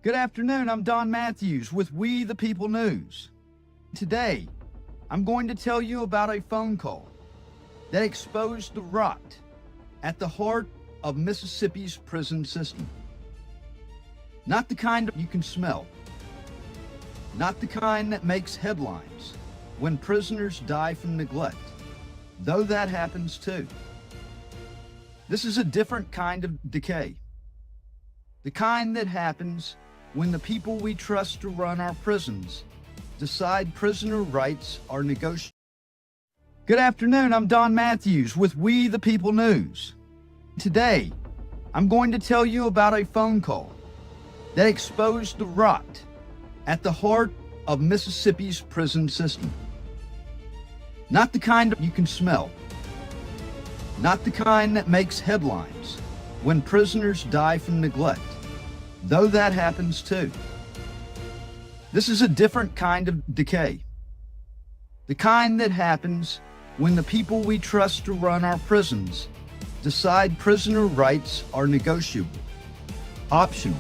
Good afternoon, I'm Don Matthews with We the People News. Today, I'm going to tell you about a phone call that exposed the rot at the heart of Mississippi's prison system. Not the kind you can smell. Not the kind that makes headlines when prisoners die from neglect, though that happens too. This is a different kind of decay. The kind that happens when the people we trust to run our prisons decide prisoner rights are negotiable. Good afternoon, I'm Don Matthews with We the People News. Today, I'm going to tell you about a phone call that exposed the rot at the heart of Mississippi's prison system. Not the kind you can smell. Not the kind that makes headlines when prisoners die from neglect, though that happens too. This is a different kind of decay. The kind that happens when the people we trust to run our prisons decide prisoner rights are negotiable, optional,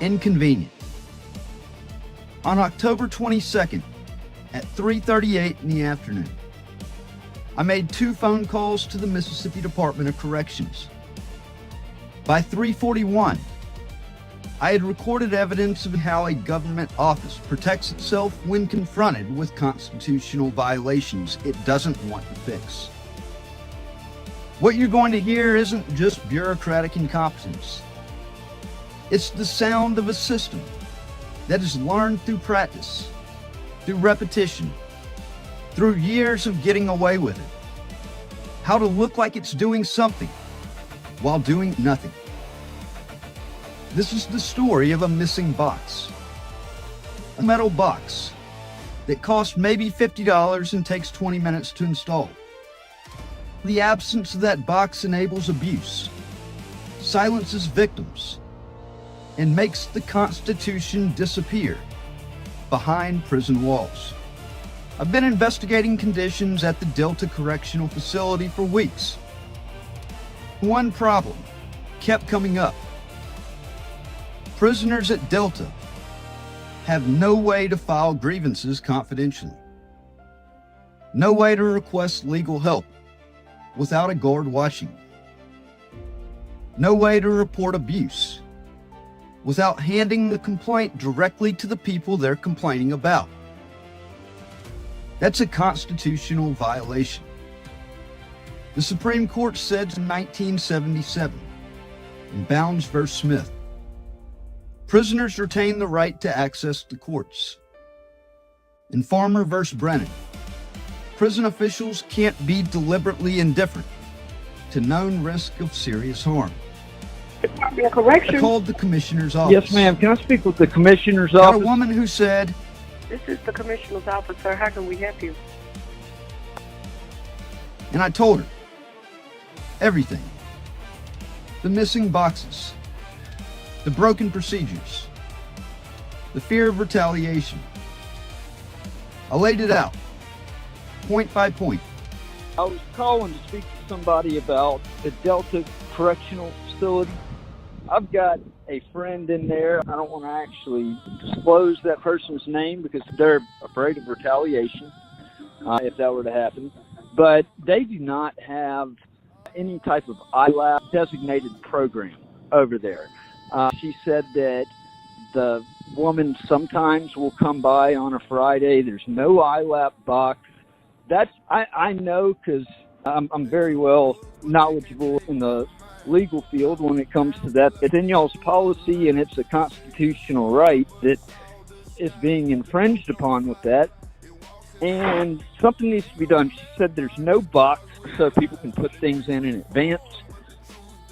inconvenient. On October 22nd at 3:38 in the afternoon, I made 2 phone calls to the Mississippi Department of Corrections. By 3:41, I had recorded evidence of how a government office protects itself when confronted with constitutional violations it doesn't want to fix. What you're going to hear isn't just bureaucratic incompetence. It's the sound of a system that is learned through practice, through repetition, through years of getting away with it. How to look like it's doing something while doing nothing. This is the story of a missing box. A metal box that costs maybe $50 and takes 20 minutes to install. The absence of that box enables abuse, silences victims, and makes the Constitution disappear behind prison walls. I've been investigating conditions at the Delta Correctional Facility for weeks. One problem kept coming up. Prisoners at Delta have no way to file grievances confidentially. No way to request legal help without a guard watching. No way to report abuse without handing the complaint directly to the people they're complaining about. That's a constitutional violation. The Supreme Court said in 1977 in Bounds v. Smith, prisoners retain the right to access the courts. In Farmer v. Brennan, prison officials can't be deliberately indifferent to known risk of serious harm. Your correction. I called the commissioner's office. Yes, ma'am. Can I speak with the commissioner's Got office? a woman who said, This is the commissioner's office, sir. How can we help you? and I told her everything. The missing boxes, the broken procedures, the fear of retaliation. I laid it out, point by point. I was calling to speak to somebody about the Delta Correctional Facility. I've got a friend in there. I don't want to actually disclose that person's name because they're afraid of retaliation if that were to happen. But they do not have any type of ILAP designated program over there. She said that the woman sometimes will come by on a Friday. There's no ILAP box. I know because I'm very well knowledgeable in the legal field when it comes to that. It's in y'all's policy, and it's a constitutional right that is being infringed upon with that. And something needs to be done. She said there's no box so people can put things in advance.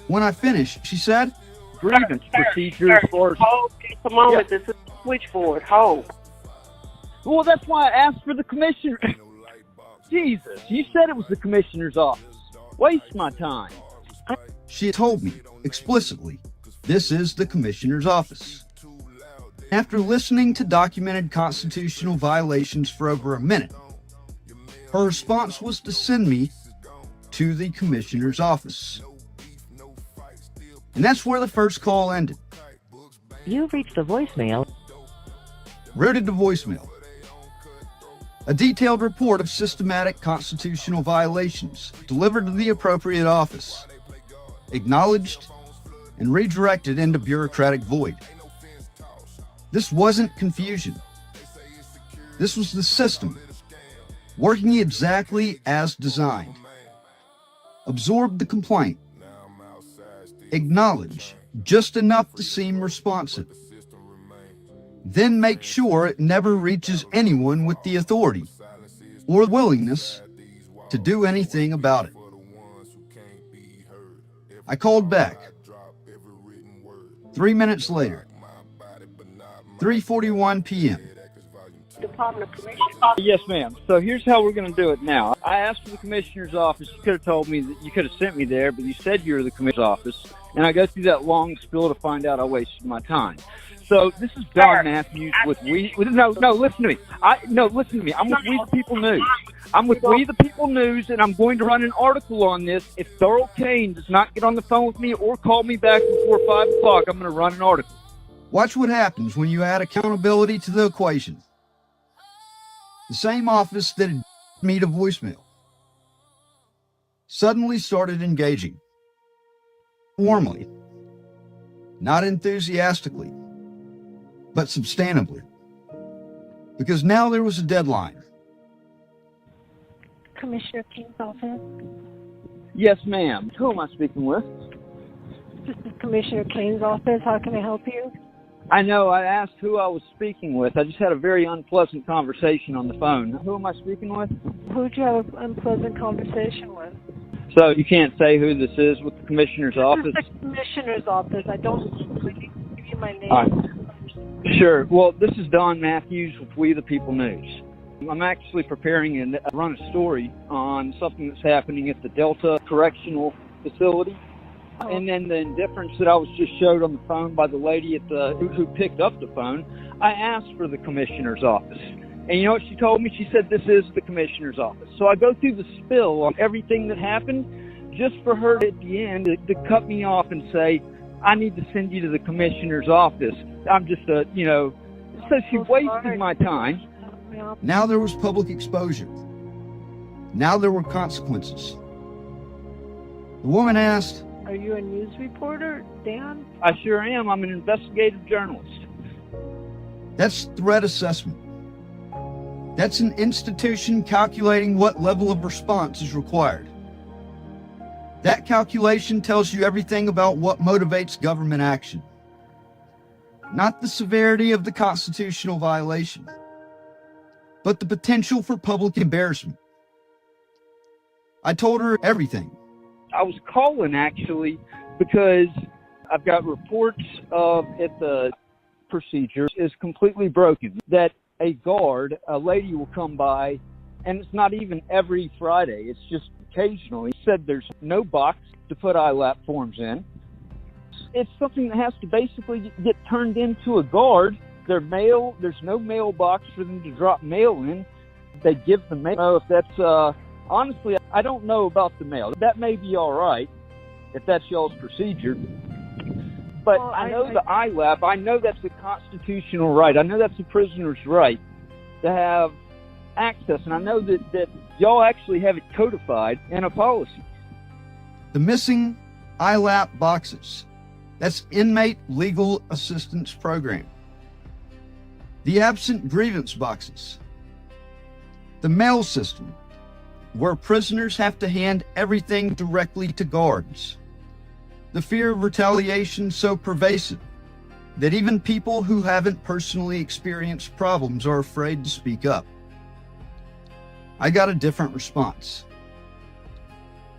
When I finished, she said, Grievance procedures for... Hold just a moment. This is the switchboard. Hold. Well, that's why I asked for the commissioner. Jesus, you said it was the commissioner's office. Waste my time. she told me explicitly, this is the commissioner's office. After listening to documented constitutional violations for over a minute, her response was to send me to the commissioner's office. And that's where the first call ended. You've reached the voicemail. Routed to voicemail. A detailed report of systematic constitutional violations delivered to the appropriate office, acknowledged, and redirected into bureaucratic void. This wasn't confusion. This was the system, working exactly as designed. Absorb the complaint. Acknowledge just enough to seem responsive. Then make sure it never reaches anyone with the authority or willingness to do anything about it. I called back. 3 minutes later, 3:41 p.m. Department of Commission. Yes, ma'am. So here's how we're going to do it now. I asked for the commissioner's office. You could have told me that you could have sent me there, but you said you were the commissioner's office. And I go through that long spiel to find out I wasted my time. So this is Don Matthews with No, listen to me. Listen to me. I'm with We the People News. I'm with We the People News, and I'm going to run an article on this. If Thurl Kane does not get on the phone with me or call me back before 5 o'clock, I'm going to run an article. Watch what happens when you add accountability to the equation. The same office that had me to voicemail suddenly started engaging. Warmly. Not enthusiastically, but substantively. Because now there was a deadline. Commissioner King's office. Yes, ma'am. Who am I speaking with? This is Commissioner Kane's office. How can I help you? I know. I asked who I was speaking with. I just had a very unpleasant conversation on the phone. Who am I speaking with? Who'd you have an unpleasant conversation with? So you can't say who this is with the commissioner's office? This is the commissioner's office. I don't give you my name. All right. Sure. Well, this is Don Matthews with We the People News. I'm actually preparing and run a story on something that's happening at the Delta Correctional Facility. And then the indifference that I was just showed on the phone by the lady at who picked up the phone, I asked for the commissioner's office. And you know what she told me? She said, this is the commissioner's office. So I go through the spill on everything that happened just for her at the end to cut me off and say, I need to send you to the commissioner's office. I'm just so she wasted my time. Now there was public exposure. Now there were consequences. The woman asked, Are you a news reporter, Dan? I sure am. I'm an investigative journalist. That's threat assessment. That's an institution calculating what level of response is required. That calculation tells you everything about what motivates government action. Not the severity of the constitutional violation, but the potential for public embarrassment. I told her everything. I was calling actually because I've got reports of the procedure is completely broken. That a lady will come by, and it's not even every Friday, it's just occasionally. Said there's no box to put ILAP forms in. It's something that has to basically get turned into a guard. There's no mailbox for them to drop mail in. They give the mail. I don't know if that's, honestly, I don't know about the mail. That may be all right if that's y'all's procedure. But Well, I know the ILAP, I know that's a constitutional right. I know that's a prisoner's right to have access. And I know that y'all actually have it codified in a policy. The missing ILAP boxes. That's Inmate Legal Assistance Program. The absent grievance boxes. The mail system, where prisoners have to hand everything directly to guards. The fear of retaliation so pervasive that even people who haven't personally experienced problems are afraid to speak up. I got a different response.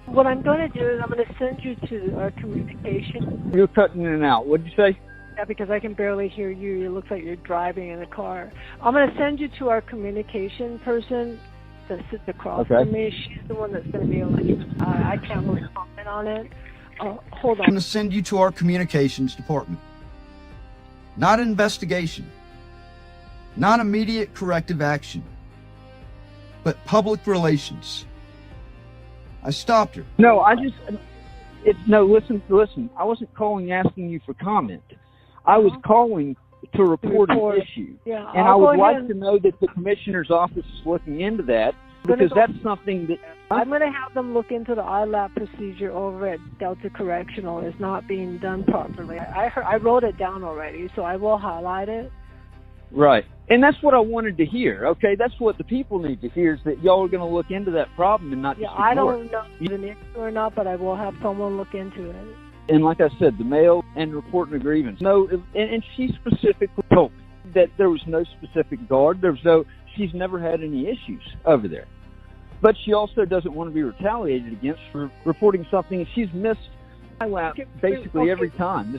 What I'm going to do is I'm going to send you to our communication. You're cutting in and out. What'd you say? Yeah, because I can barely hear you. It looks like you're driving in a car. I'm going to send you to our communication person that sits across from me. She's the one that's going to be able to, I can't really comment on it. Hold I'm on. going to send you to our communications department. Not investigation. Not immediate corrective action. But public relations. I stopped her. No, listen. I wasn't calling asking you for comment. I was calling to report an issue. Yeah, and I would like to know that the commissioner's office is looking into that, because that's something that... I'm going to have them look into the ILAP procedure over at Delta Correctional. It's not being done properly. I wrote it down already, so I will highlight it. Right. And that's what I wanted to hear, okay? That's what the people need to hear, is that y'all are going to look into that problem and not just ignore it. I don't know if it's an issue or not, but I will have someone look into it. And like I said, the mail and reporting a grievance. No, and she specifically told me that there was no specific guard. She's never had any issues over there. But she also doesn't want to be retaliated against for reporting something, and she's missed ILAP basically every time.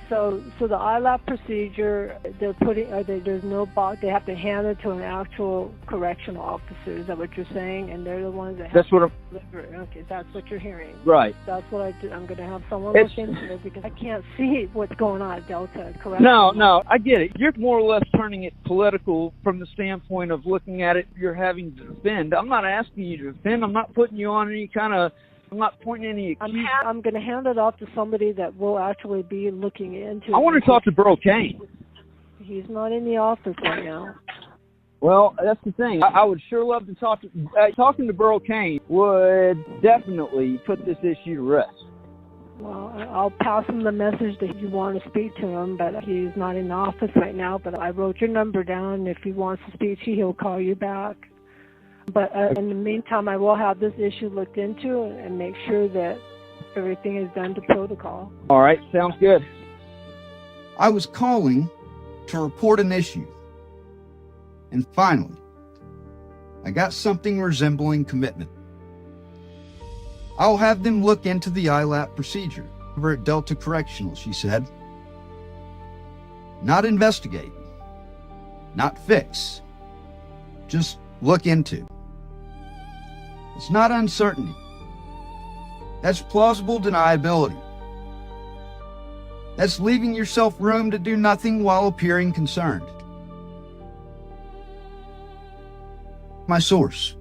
So the ILAP procedure, there's no box. They have to hand it to an actual correctional officer. Is that what you're saying? And they're the ones that have to deliver. Okay, that's what you're hearing. Right. That's what I do. I'm going to have someone look into it, because I can't see what's going on at Delta Correctional. No, I get it. You're more or less turning it political from the standpoint of looking at it. You're having to defend. I'm not asking you to defend. I'm not putting you on any kind of... I'm not pointing any accusation. I'm going to hand it off to somebody that will actually be looking into it. I want to talk to Burl Kane. He's not in the office right now. Well, that's the thing. I would sure love to talk to... talking to Burl Kane would definitely put this issue to rest. Well, I'll pass him the message that you want to speak to him, but he's not in the office right now. But I wrote your number down. If he wants to speak to you, he'll call you back. But in the meantime, I will have this issue looked into and make sure that everything is done to protocol. All right, sounds good. I was calling to report an issue. And finally, I got something resembling commitment. I'll have them look into the ILAP procedure over at Delta Correctional, she said. Not investigate, not fix, just look into. It's not uncertainty. That's plausible deniability. That's leaving yourself room to do nothing while appearing concerned. My source.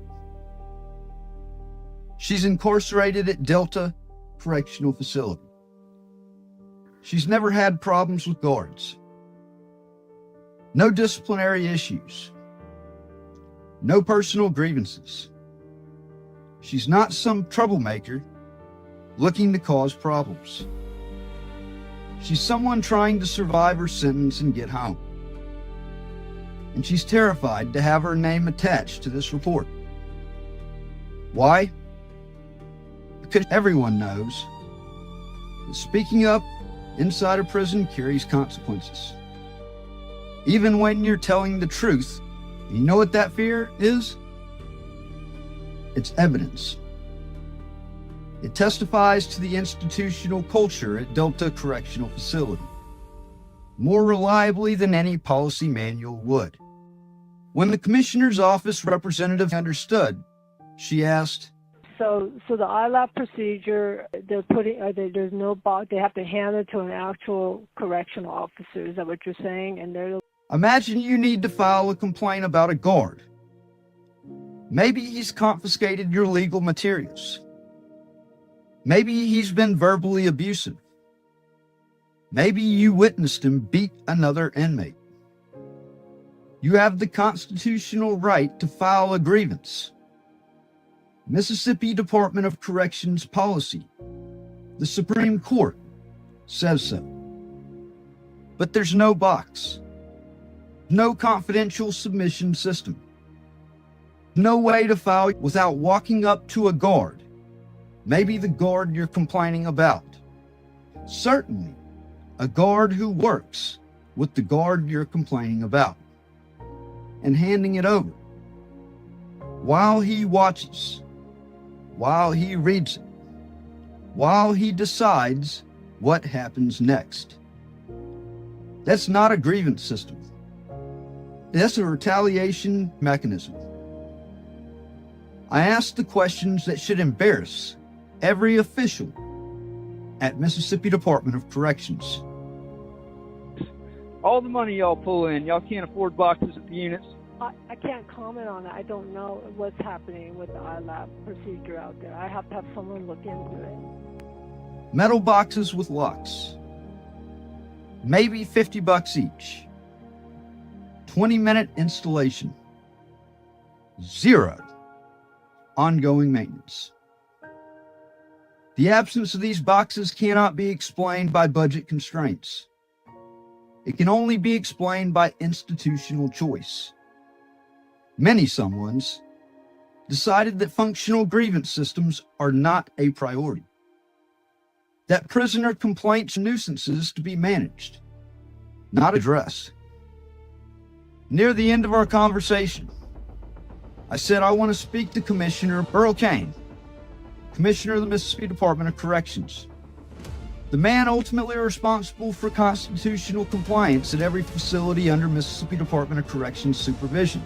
She's incarcerated at Delta Correctional Facility. She's never had problems with guards. No disciplinary issues. No personal grievances. She's not some troublemaker looking to cause problems. She's someone trying to survive her sentence and get home. And she's terrified to have her name attached to this report. Why? Because everyone knows that speaking up inside a prison carries consequences. Even when you're telling the truth, you know what that fear is? It's evidence. It testifies to the institutional culture at Delta Correctional Facility, more reliably than any policy manual would. When the commissioner's office representative understood, she asked, So the ILAP procedure, there's no box. They have to hand it to an actual correctional officer. Is that what you're saying? And imagine you need to file a complaint about a guard. Maybe he's confiscated your legal materials. Maybe he's been verbally abusive. Maybe you witnessed him beat another inmate. You have the constitutional right to file a grievance. Mississippi Department of Corrections policy, the Supreme Court, says so. But there's no box, no confidential submission system, no way to file without walking up to a guard, maybe the guard you're complaining about, certainly a guard who works with the guard you're complaining about, and handing it over while he watches, while he reads it, while he decides what happens next. That's not a grievance system. That's a retaliation mechanism. I asked the questions that should embarrass every official at Mississippi Department of Corrections. All the money y'all pull in, y'all can't afford boxes at the units. I can't comment on it. I don't know what's happening with the ILAP procedure out there. I have to have someone look into it. Metal boxes with locks. maybe $50 each. 20-minute installation. 0 ongoing maintenance. The absence of these boxes cannot be explained by budget constraints. It can only be explained by institutional choice. Many someones decided that functional grievance systems are not a priority, that prisoner complaints are nuisances to be managed, not addressed. Near the end of our conversation, I said I want to speak to Commissioner Burl Cain, Commissioner of the Mississippi Department of Corrections, the man ultimately responsible for constitutional compliance at every facility under Mississippi Department of Corrections supervision,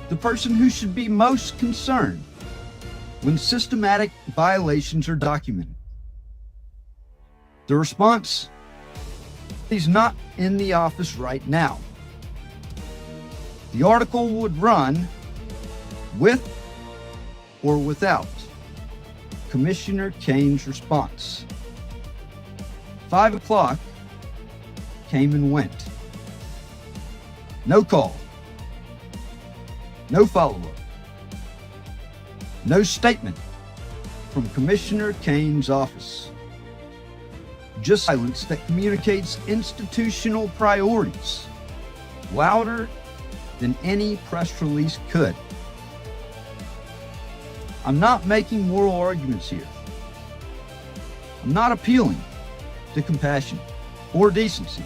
the person who should be most concerned when systematic violations are documented. The response: he's not in the office right now. The article would run with or without Commissioner Cain's response. 5 o'clock came and went. No call. No follow-up. No statement from Commissioner Cain's office. Just silence that communicates institutional priorities louder than any press release could. I'm not making moral arguments here. I'm not appealing to compassion or decency.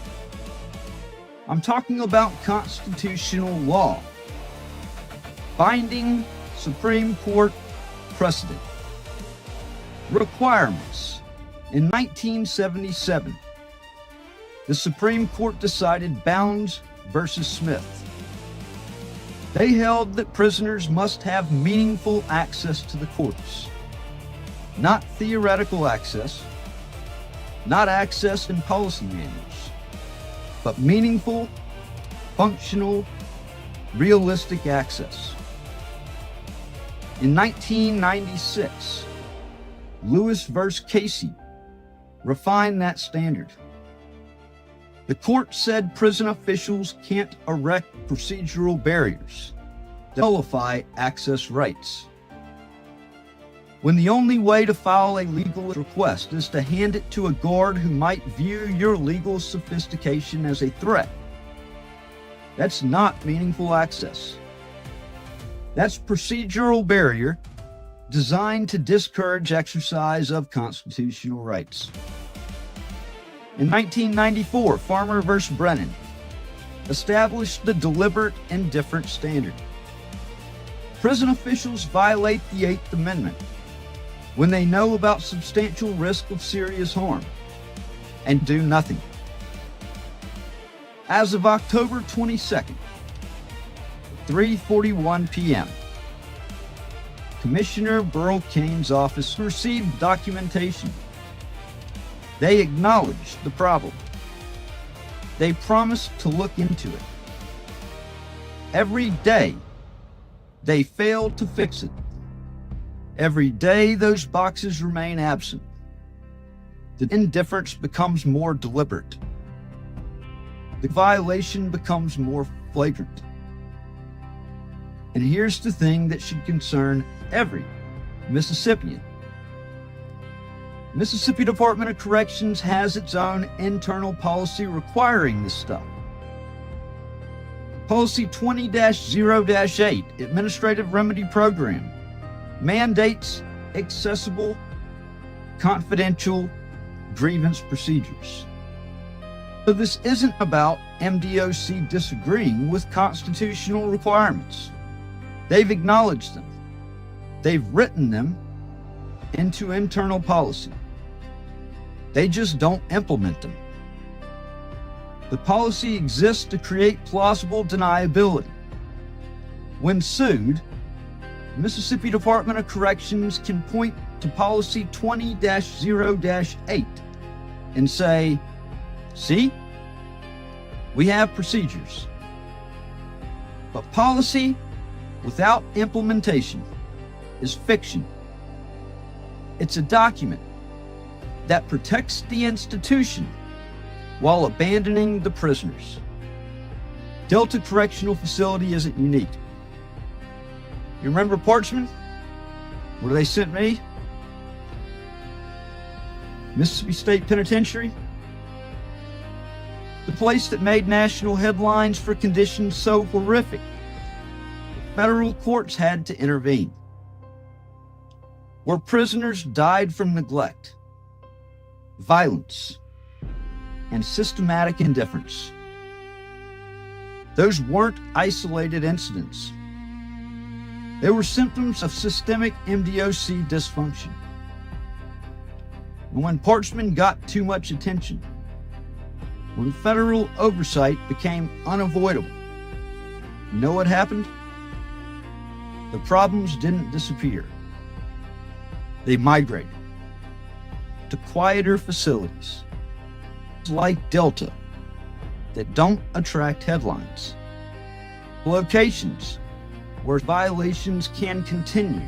I'm talking about constitutional law, binding Supreme Court precedent, requirements. In 1977, the Supreme Court decided Bounds versus Smith. They held that prisoners must have meaningful access to the courts, not theoretical access, not access in policy manuals, but meaningful, functional, realistic access. In 1996, Lewis versus Casey refined that standard. The court said prison officials can't erect procedural barriers that nullify access rights. When the only way to file a legal request is to hand it to a guard who might view your legal sophistication as a threat, that's not meaningful access. That's procedural barrier designed to discourage exercise of constitutional rights. In 1994, Farmer v. Brennan established the deliberate indifference standard. Prison officials violate the Eighth Amendment when they know about substantial risk of serious harm and do nothing. As of October 22nd, 3:41 p.m., Commissioner Burl Cain's office received documentation. They acknowledged the problem. They promised to look into it. Every day, they failed to fix it. Every day, those boxes remain absent. The indifference becomes more deliberate. The violation becomes more flagrant. And here's the thing that should concern every Mississippian. Mississippi Department of Corrections has its own internal policy requiring this stuff. Policy 20-0-8, Administrative Remedy Program, mandates accessible, confidential grievance procedures. So this isn't about MDOC disagreeing with constitutional requirements. They've acknowledged them. They've written them into internal policy. They just don't implement them. The policy exists to create plausible deniability. When sued, Mississippi Department of Corrections can point to policy 20-0-8 and say, see, we have procedures. But policy without implementation is fiction. It's a document that protects the institution while abandoning the prisoners. Delta Correctional Facility isn't unique. You remember Parchman? Where they sent me? Mississippi State Penitentiary? The place that made national headlines for conditions so horrific, federal courts had to intervene. Where prisoners died from neglect, violence, and systematic indifference. Those weren't isolated incidents. They were symptoms of systemic MDOC dysfunction. And when Parchman got too much attention, when federal oversight became unavoidable, you know what happened? The problems didn't disappear. They migrated to quieter facilities like Delta that don't attract headlines, locations where violations can continue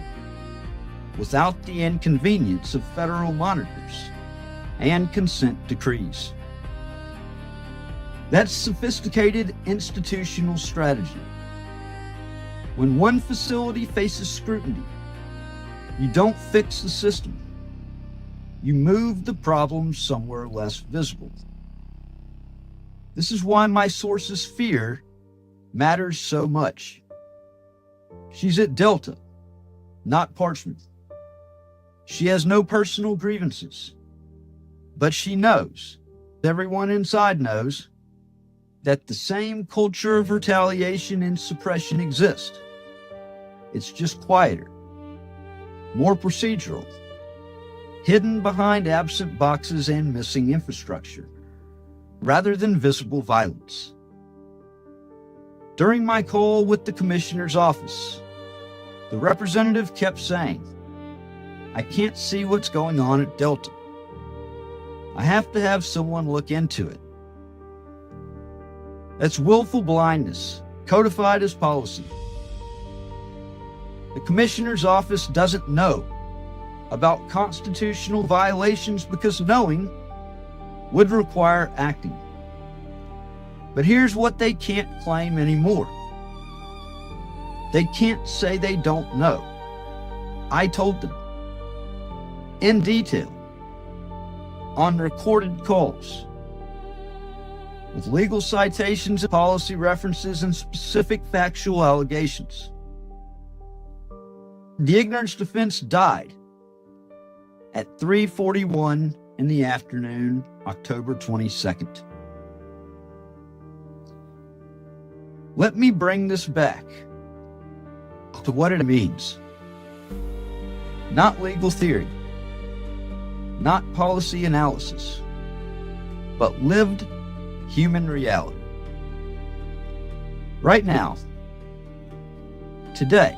without the inconvenience of federal monitors and consent decrees. That's sophisticated institutional strategy. When one facility faces scrutiny, you don't fix the system. You move the problem somewhere less visible. This is why my source's fear matters so much. She's at Delta, not Parchman. She has no personal grievances, but she knows, everyone inside knows, that the same culture of retaliation and suppression exists. It's just quieter, more procedural, hidden behind absent boxes and missing infrastructure, rather than visible violence. During my call with the commissioner's office, the representative kept saying, "I can't see what's going on at Delta. I have to have someone look into it." That's willful blindness, codified as policy. The commissioner's office doesn't know about constitutional violations because knowing would require acting. But here's what they can't claim anymore. They can't say they don't know. I told them, in detail, on recorded calls, with legal citations, policy references, and specific factual allegations. The ignorance defense died at 3:41 in the afternoon, October 22nd. Let me bring this back to what it means. Not legal theory, not policy analysis, but lived human reality. Right now, today,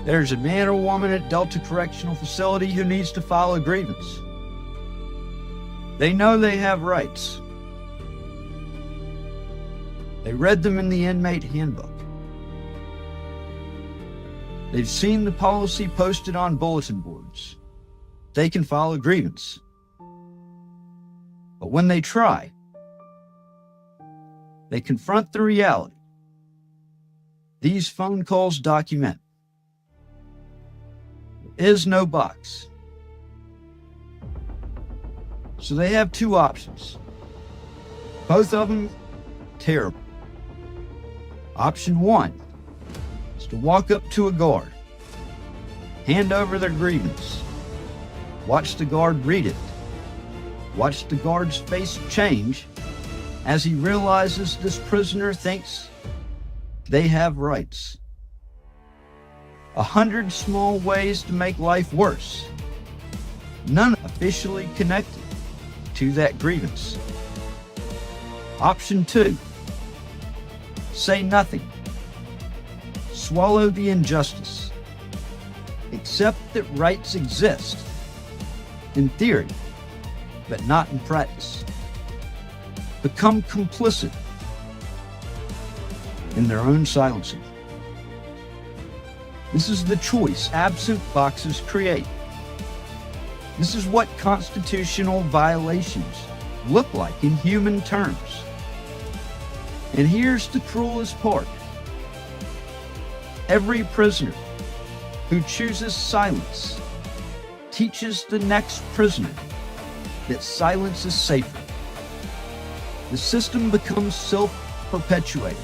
there's a man or woman at Delta Correctional Facility who needs to file a grievance. They know they have rights. They read them in the inmate handbook. They've seen the policy posted on bulletin boards. They can file a grievance. But when they try, they confront the reality. These phone calls document. There is no box. So they have two options. Both of them terrible. Option one is to walk up to a guard, hand over their grievance, watch the guard read it, watch the guard's face change as he realizes this prisoner thinks they have rights. 100 small ways to make life worse, none officially connected to that grievance. Option two, say nothing. Swallow the injustice. Accept that rights exist, in theory, but not in practice. Become complicit in their own silencing. This is the choice absent boxes create. This is what constitutional violations look like in human terms. And here's the cruelest part. Every prisoner who chooses silence teaches the next prisoner that silence is safer. The system becomes self-perpetuating.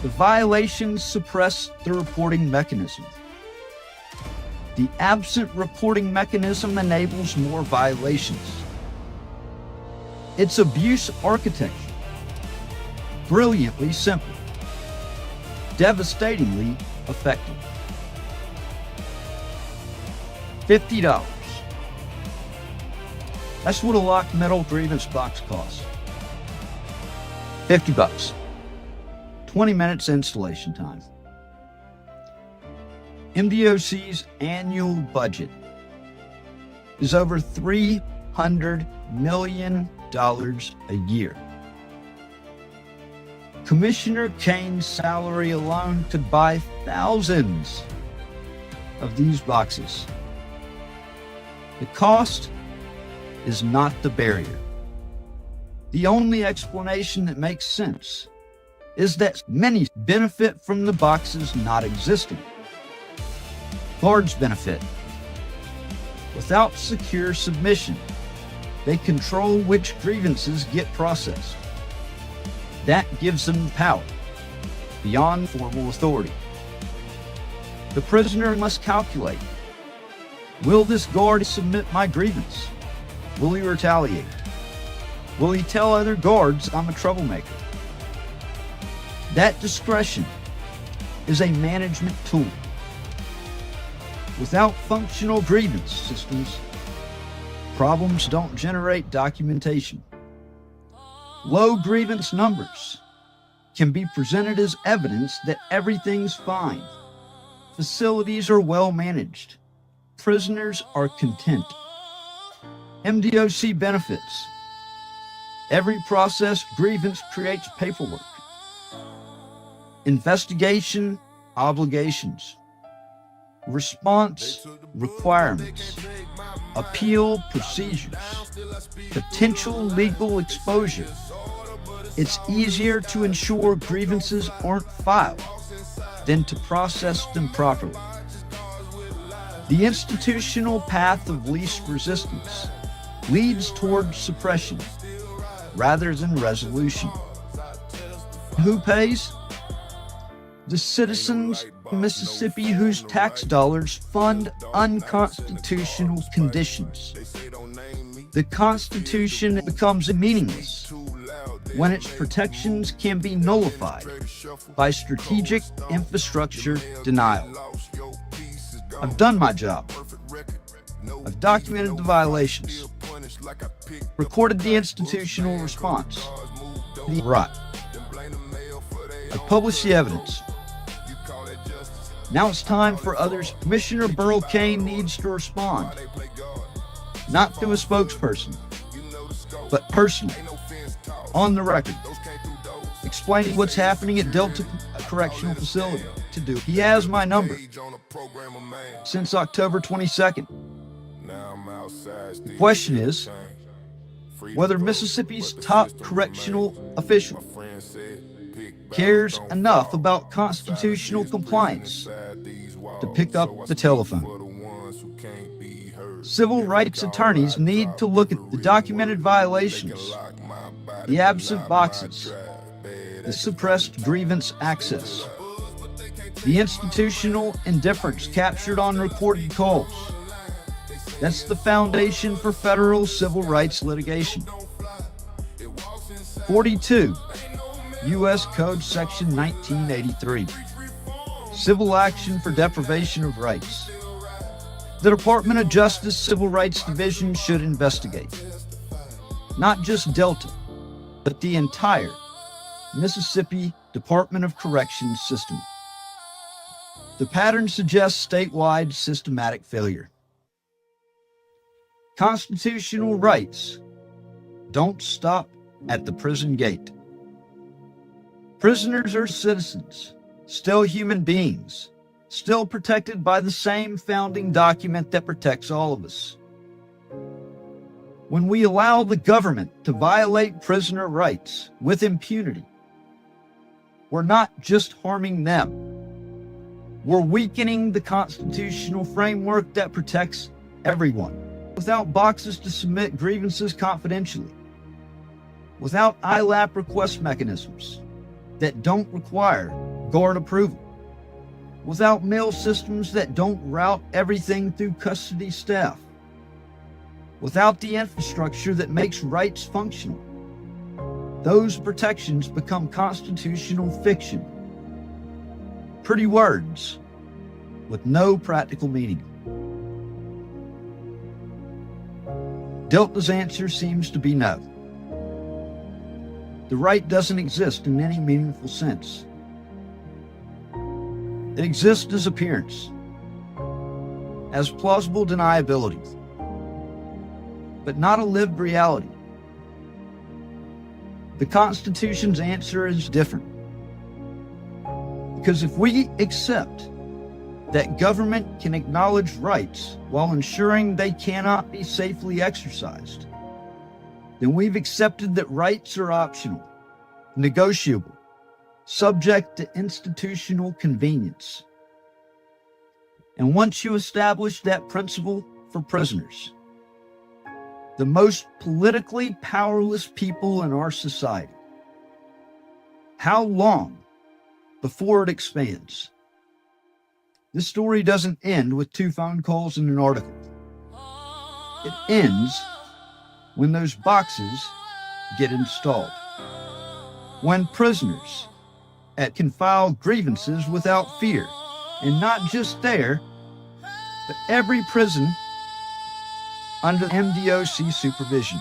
The violations suppress the reporting mechanism. The absent reporting mechanism enables more violations. It's abuse architecture. Brilliantly simple. Devastatingly effective. $50. That's what a locked metal grievance box costs. $50. 20 minutes installation time. MDOC's annual budget is over $300 million a year. Commissioner Kane's salary alone could buy thousands of these boxes. The cost is not the barrier. The only explanation that makes sense is that many benefit from the boxes not existing. Guards benefit. Without secure submission, they control which grievances get processed. That gives them power beyond formal authority. The prisoner must calculate, will this guard submit my grievance? Will he retaliate? Will he tell other guards I'm a troublemaker? That discretion is a management tool. Without functional grievance systems, problems don't generate documentation. Low grievance numbers can be presented as evidence that everything's fine. Facilities are well managed. Prisoners are content. MDOC benefits. Every processed grievance creates paperwork. Investigation obligations. Response requirements. Appeal procedures. Potential legal exposure. It's easier to ensure grievances aren't filed than to process them properly. The institutional path of least resistance leads toward suppression rather than resolution. Who pays? The citizens of Mississippi whose tax dollars fund unconstitutional conditions. The Constitution becomes meaningless when its protections can be nullified by strategic infrastructure denial. I've done my job. I've documented the violations, recorded the institutional response, the right. I've published the evidence. Now it's time for others. Commissioner Burl Kane needs to respond, not through a spokesperson, but personally, on the record, explaining what's happening at Delta Correctional Facility. He has my number since October 22nd. The question is whether Mississippi's top correctional official cares enough about constitutional compliance to pick up the telephone. Civil rights attorneys need to look at the documented violations, the absent boxes, the suppressed grievance access, the institutional indifference captured on recorded calls. That's the foundation for federal civil rights litigation. 42 U.S. Code Section 1983. Civil action for deprivation of rights. The Department of Justice Civil Rights Division should investigate not just Delta, but the entire Mississippi Department of Corrections system. The pattern suggests statewide systematic failure. Constitutional rights don't stop at the prison gate. Prisoners are citizens, still human beings, still protected by the same founding document that protects all of us. When we allow the government to violate prisoner rights with impunity, we're not just harming them. We're weakening the constitutional framework that protects everyone. Without boxes to submit grievances confidentially, without ILAP request mechanisms that don't require guard approval, without mail systems that don't route everything through custody staff, without the infrastructure that makes rights functional, those protections become constitutional fiction. Pretty words with no practical meaning. Delta's answer seems to be no. The right doesn't exist in any meaningful sense. It exists as appearance, as plausible deniability, but not a lived reality. The Constitution's answer is different. Because if we accept that government can acknowledge rights while ensuring they cannot be safely exercised, then we've accepted that rights are optional, negotiable, subject to institutional convenience. And once you establish that principle for prisoners, the most politically powerless people in our society, how long before it expands? This story doesn't end with 2 phone calls and an article. It ends when those boxes get installed. When prisoners can file grievances without fear, and not just there, but every prison under MDOC supervision.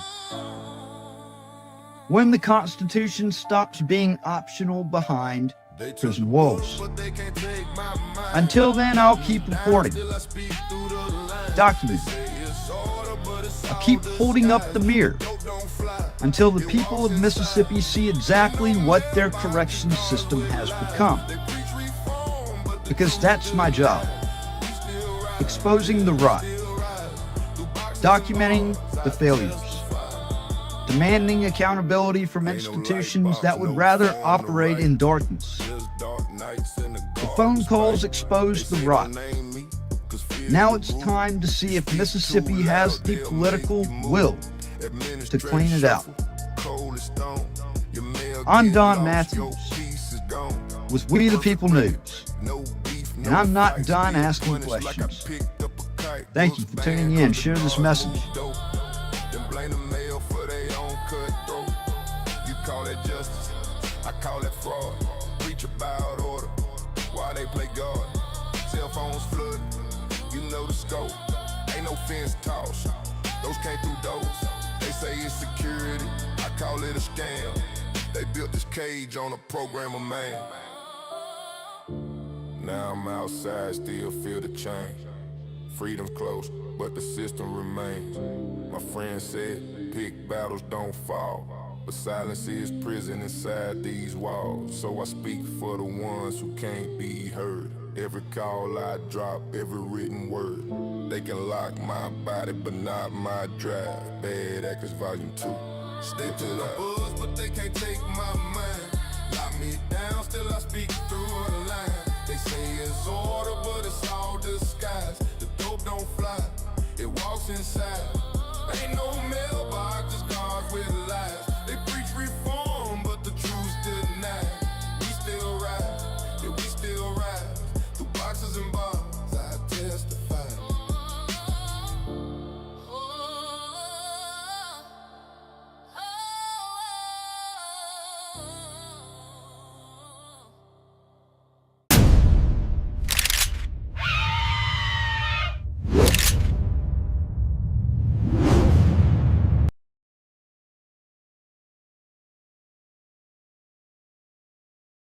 When the Constitution stops being optional behind prison walls. Until then, I'll keep reporting, documenting. I'll keep holding up the mirror until the people of Mississippi see exactly what their corrections system has become. Because that's my job. Exposing the rot. Documenting the failures. Demanding accountability from institutions that would rather operate in darkness. The phone calls exposed the rot. Now it's time to see if Mississippi has the political will to clean it out. I'm Don Matthews with We the People News, and I'm not done asking questions. Thank you for tuning in. Share this message. Call that justice, I call that fraud. Preach about order, why they play God. Cell phones flooding, you know the scope. Ain't no fence toss, those came through doors. They say it's security, I call it a scam. They built this cage on a program of man. Now I'm outside, still feel the change. Freedom's close, but the system remains. My friend said, pick battles don't fall. But silence is prison inside these walls. So I speak for the ones who can't be heard. Every call I drop, every written word. They can lock my body, but not my drive. Bad Actors Volume 2. Stay to the buzz, but they can't take my mind. Lock me down, still I speak through a line. They say it's order, but it's all disguise. The dope don't fly, it walks inside. Ain't no mailbox, just guards with lies.